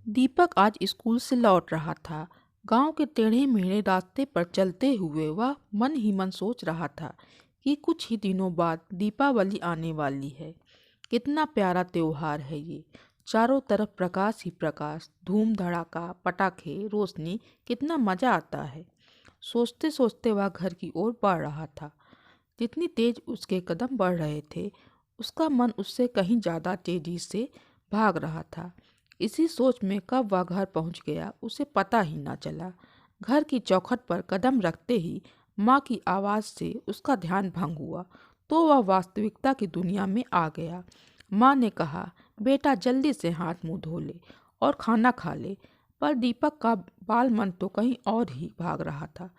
दीपक आज स्कूल से लौट रहा था। गांव के टेढ़े मेढ़े रास्ते पर चलते हुए वह मन ही मन सोच रहा था कि कुछ ही दिनों बाद दीपावली आने वाली है। कितना प्यारा त्योहार है ये। चारों तरफ प्रकाश ही प्रकाश, धूम धड़ाका, पटाखे, रोशनी, कितना मजा आता है। सोचते सोचते वह घर की ओर बढ़ रहा था। जितनी तेज उसके कदम बढ़ रहे थे, उसका मन उससे कहीं ज्यादा तेजी से भाग रहा था। इसी सोच में कब वह घर पहुंच गया उसे पता ही ना चला। घर की चौखट पर कदम रखते ही माँ की आवाज़ से उसका ध्यान भंग हुआ तो वह वास्तविकता की दुनिया में आ गया। माँ ने कहा, बेटा जल्दी से हाथ मुंह धो ले और खाना खा ले। पर दीपक का बाल मन तो कहीं और ही भाग रहा था।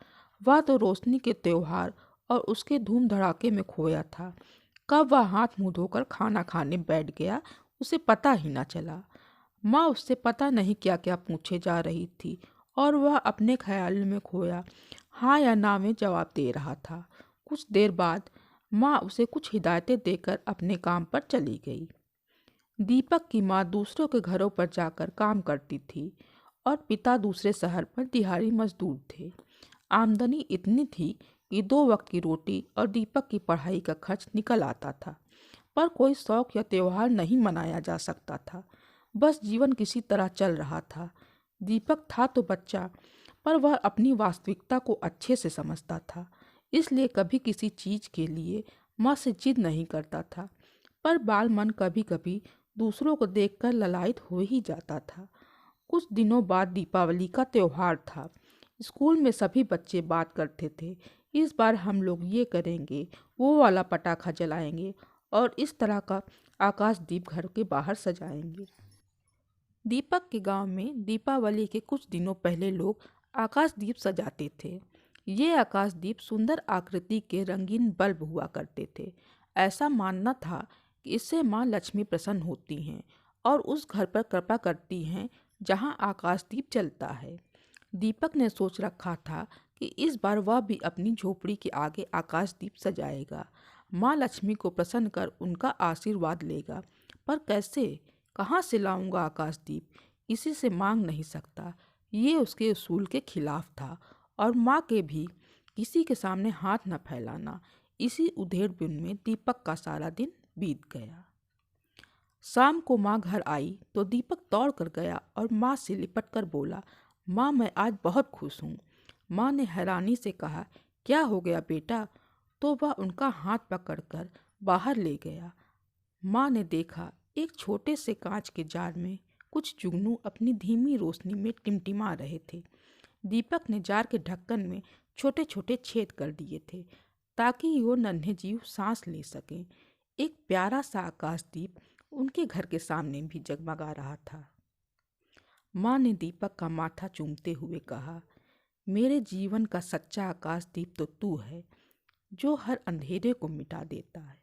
वह तो रोशनी के त्योहार और उसके धूम धड़ाके में खोया था। कब वह हाथ मुंह धोकर खाना खाने बैठ गया उसे पता ही ना चला। माँ उससे पता नहीं क्या क्या पूछे जा रही थी और वह अपने ख्याल में खोया हाँ या ना में जवाब दे रहा था। कुछ देर बाद माँ उसे कुछ हिदायतें देकर अपने काम पर चली गई। दीपक की माँ दूसरों के घरों पर जाकर काम करती थी और पिता दूसरे शहर पर दिहाड़ी मजदूर थे। आमदनी इतनी थी कि 2 वक्त की रोटी और दीपक की पढ़ाई का खर्च निकल आता था। पर कोई शौक या त्योहार नहीं मनाया जा सकता था। बस जीवन किसी तरह चल रहा था। दीपक था तो बच्चा, पर वह अपनी वास्तविकता को अच्छे से समझता था। इसलिए कभी किसी चीज के लिए माँ से जिद नहीं करता था। पर बाल मन कभी कभी दूसरों को देखकर ललायत हो ही जाता था। कुछ दिनों बाद दीपावली का त्योहार था। स्कूल में सभी बच्चे बात करते थे, इस बार हम लोग ये करेंगे, वो वाला पटाखा जलाएंगे और इस तरह का आकाश दीप घर के बाहर सजाएंगे। दीपक के गांव में दीपावली के कुछ दिनों पहले लोग आकाश दीप सजाते थे। ये आकाश दीप सुंदर आकृति के रंगीन बल्ब हुआ करते थे। ऐसा मानना था कि इससे माँ लक्ष्मी प्रसन्न होती हैं और उस घर पर कृपा करती हैं जहाँ आकाश दीप जलता है। दीपक ने सोच रखा था कि इस बार वह भी अपनी झोपड़ी के आगे आकाश दीप सजाएगा। माँ लक्ष्मी को प्रसन्न कर उनका आशीर्वाद लेगा। पर कैसे, कहाँ से लाऊंगा आकाश दीप? किसी से मांग नहीं सकता। ये उसके उसूल के खिलाफ था। और माँ के भी किसी के सामने हाथ न फैलाना। इसी उधेड़-बुन में दीपक का सारा दिन बीत गया। शाम को माँ घर आई तो दीपक दौड़ कर गया और माँ से लिपट कर बोला, माँ मैं आज बहुत खुश हूँ। माँ ने हैरानी से कहा, क्या हो गया बेटा? तो वह उनका हाथ पकड़कर बाहर ले गया। माँ ने देखा एक छोटे से कांच के जार में कुछ जुगनू अपनी धीमी रोशनी में टिमटिमा रहे थे। दीपक ने जार के ढक्कन में छोटे छोटे छेद कर दिए थे ताकि वो नन्हे जीव सांस ले सकें। एक प्यारा सा आकाश दीप उनके घर के सामने भी जगमगा रहा था। माँ ने दीपक का माथा चूमते हुए कहा, मेरे जीवन का सच्चा आकाश दीप तो तू है, जो हर अंधेरे को मिटा देता है।